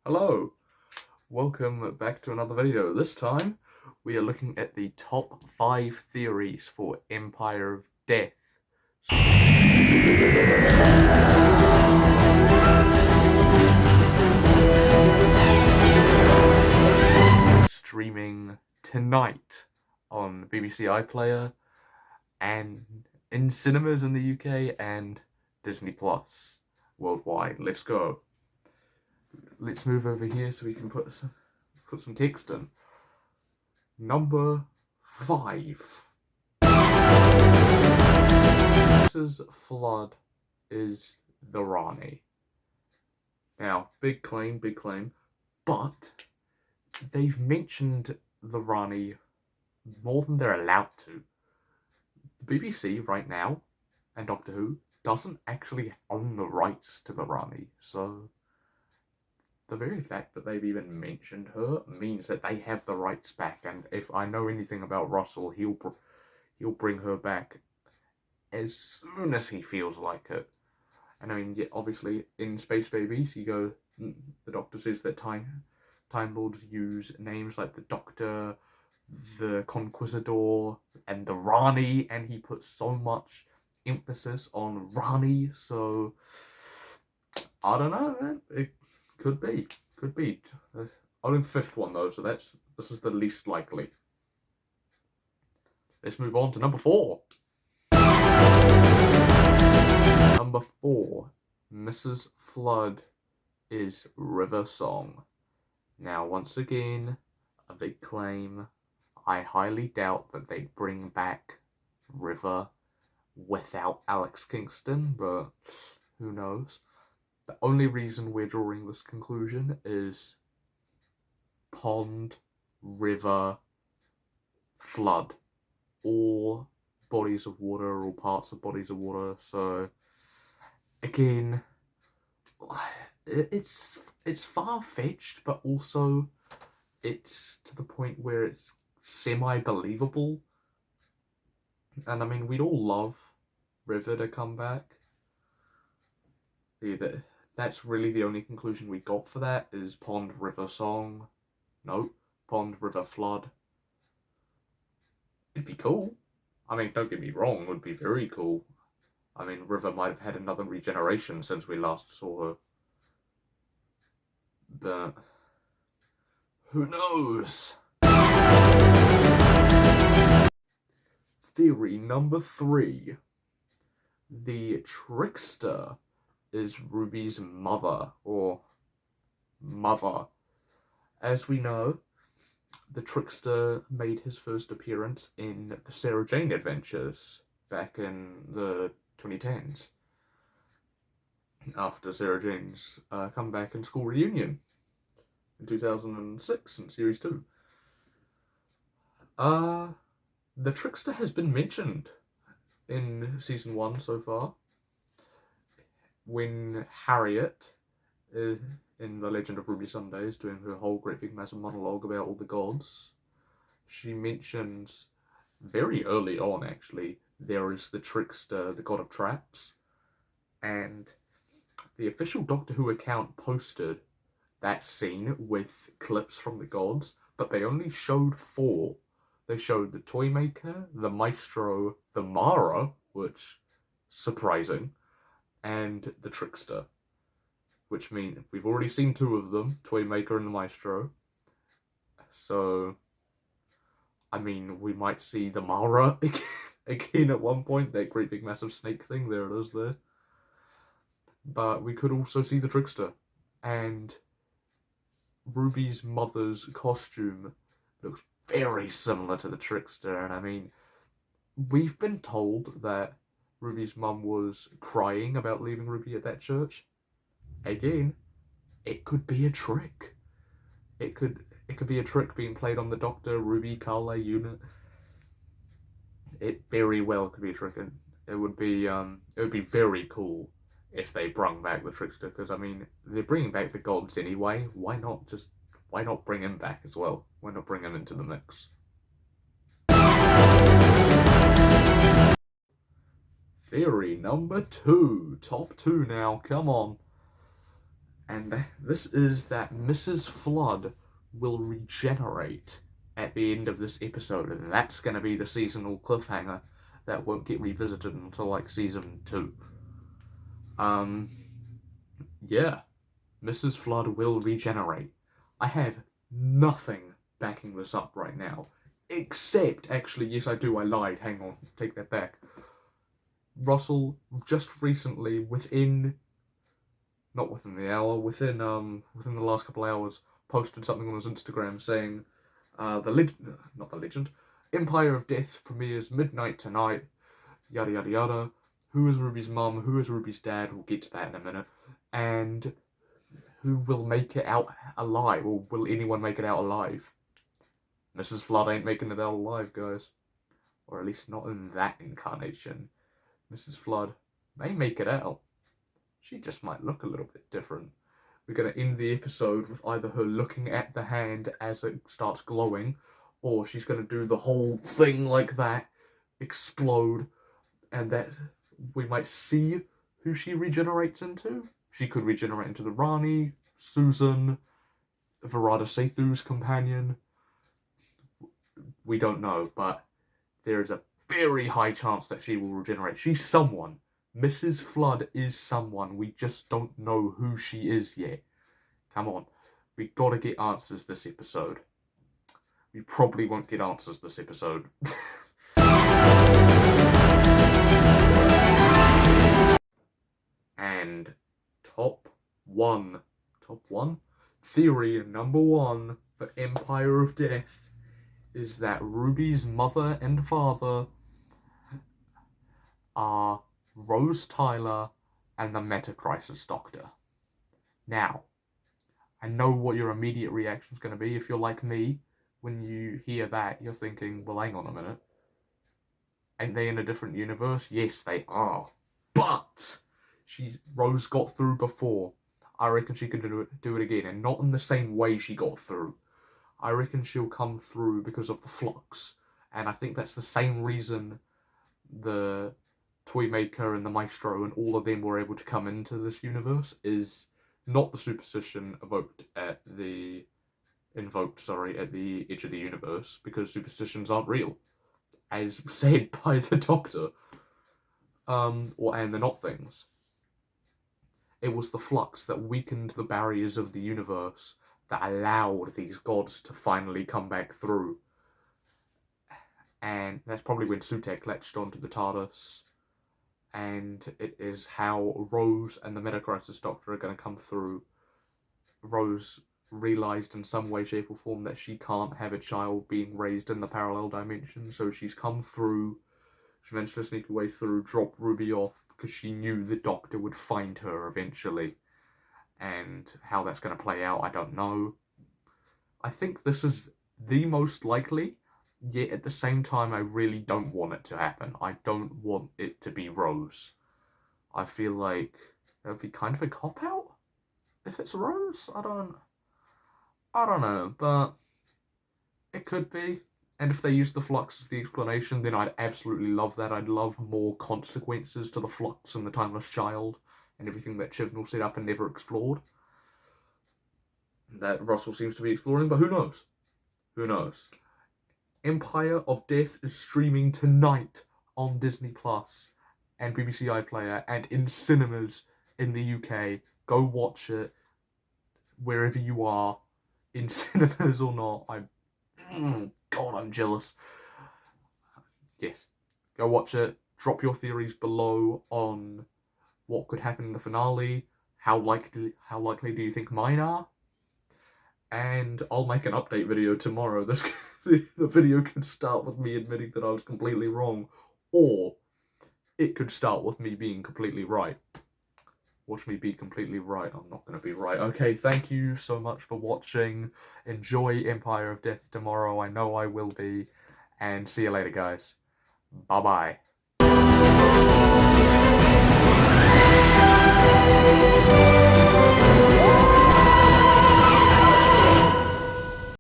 Hello, welcome back to another video. This time we are looking at the top 5 theories for Empire of Death. Streaming tonight on BBC iPlayer and in cinemas in the UK and Disney Plus worldwide. Let's go. Let's move over here so we can put some text in. Number 5. Mrs. Flood is the Rani. Now, big claim, but they've mentioned the Rani more than they're allowed to. The BBC right now, and Doctor Who, doesn't actually own the rights to the Rani, so the very fact that they've even mentioned her means that they have the rights back, and if I know anything about Russell, he'll bring her back as soon as he feels like it. And I mean, yeah, obviously, in Space Babies, the Doctor says that Time Lords use names like the Doctor, the Conquistador, and the Rani, and he puts so much emphasis on Rani, so I don't know, man. It could be. Only the 5th one though, so this is the least likely. Let's move on to number 4. Number 4, Mrs. Flood is River Song. Now, once again, a big claim. I highly doubt that they bring back River without Alex Kingston, but who knows? The only reason we're drawing this conclusion is pond, river, flood. All bodies of water, all parts of bodies of water, so again, it's far-fetched, but also it's to the point where it's semi-believable. And I mean, we'd all love River to come back. That's really the only conclusion we got for that, is pond, river, song. No, pond, river, flood. It'd be cool. I mean, don't get me wrong, it would be very cool. I mean, River might have had another regeneration since we last saw her. But who knows? Theory number 3. The Trickster is Ruby's mother, or mother. As we know, the Trickster made his first appearance in the Sarah Jane Adventures back in the 2010s, after Sarah Jane's comeback and school reunion in 2006 in Series 2. The Trickster has been mentioned in Season 1 so far, when Harriet, in The Legend of Ruby Sunday, is doing her whole great big massive monologue about all the gods. She mentions, very early on actually, there is the Trickster, the god of traps, and the official Doctor Who account posted that scene with clips from the gods, but they only showed 4. They showed the Toymaker, the Maestro, the Mara, which, surprising, and the Trickster, which means we've already seen 2 of them, Toymaker and the Maestro. So, I mean, we might see the Mara again at one point, that great big massive snake thing, there it is there. But we could also see the Trickster, and Ruby's mother's costume looks very similar to the Trickster, and I mean, we've been told that Ruby's mum was crying about leaving Ruby at that church. Again, it could be a trick. It could be a trick being played on the Doctor, Ruby, Carla unit. It very well could be a trick, and it would be very cool if they brung back the Trickster, because I mean, they're bringing back the gods anyway. Why not bring him back as well? Why not bring him into the mix? Theory number 2. Top 2 now, come on. And this is that Mrs. Flood will regenerate at the end of this episode, and that's going to be the seasonal cliffhanger that won't get revisited until like season 2. Yeah, Mrs. Flood will regenerate. I have nothing backing this up right now, except, actually, yes I do, I lied, hang on, take that back. Russell just recently, not within the hour, within the last couple hours, posted something on his Instagram saying, Empire of Death premieres midnight tonight, yada yada yada. Who is Ruby's mum? Who is Ruby's dad? We'll get to that in a minute. And who will make it out alive? Or will anyone make it out alive? Mrs. Flood ain't making it out alive, guys. Or at least not in that incarnation. Mrs. Flood may make it out. She just might look a little bit different. We're going to end the episode with either her looking at the hand as it starts glowing, or she's going to do the whole thing like that, explode, and that we might see who she regenerates into. She could regenerate into the Rani, Susan, Virata Sethu's companion. We don't know, but there is a very high chance that she will regenerate. She's someone. Mrs. Flood is someone. We just don't know who she is yet. Come on. We gotta get answers this episode. We probably won't get answers this episode. And top one? Theory number 1 for Empire of Death is that Ruby's mother and father are Rose Tyler and the Metacrisis Doctor. Now, I know what your immediate reaction is going to be. If you're like me, when you hear that, you're thinking, well, hang on a minute. Ain't they in a different universe? Yes, they are. But Rose got through before. I reckon she can do it again, and not in the same way she got through. I reckon she'll come through because of the flux. And I think that's the same reason the Toymaker and the Maestro and all of them were able to come into this universe, is not the superstition invoked at the edge of the universe, because superstitions aren't real, as said by the Doctor. And they're not things. It was the flux that weakened the barriers of the universe that allowed these gods to finally come back through. And that's probably when Sutekh latched onto the TARDIS. And it is how Rose and the Metacrisis Doctor are going to come through. Rose realised in some way, shape or form that she can't have a child being raised in the parallel dimension, so she's come through. She managed to sneak her way through, drop Ruby off, because she knew the Doctor would find her eventually. And how that's going to play out, I don't know. I think this is the most likely, yet at the same time I really don't want it to happen. I don't want it to be Rose. I feel like it would be kind of a cop-out if it's Rose. I don't know, but it could be. And if they use the flux as the explanation, then I'd absolutely love that. I'd love more consequences to the flux and the Timeless Child and everything that Chibnall set up and never explored. That Russell seems to be exploring, but who knows? Who knows? Empire of Death is streaming tonight on Disney Plus and BBC iPlayer and in cinemas in the UK. Go watch it wherever you are, in cinemas or not. God, I'm jealous. Yes, go watch it. Drop your theories below on what could happen in the finale. How likely do you think mine are? And I'll make an update video tomorrow. The video could start with me admitting that I was completely wrong, or it could start with me being completely right. Watch me be completely right. I'm not going to be right. Okay, thank you so much for watching. Enjoy Empire of Death tomorrow. I know I will be. And see you later, guys. Bye-bye.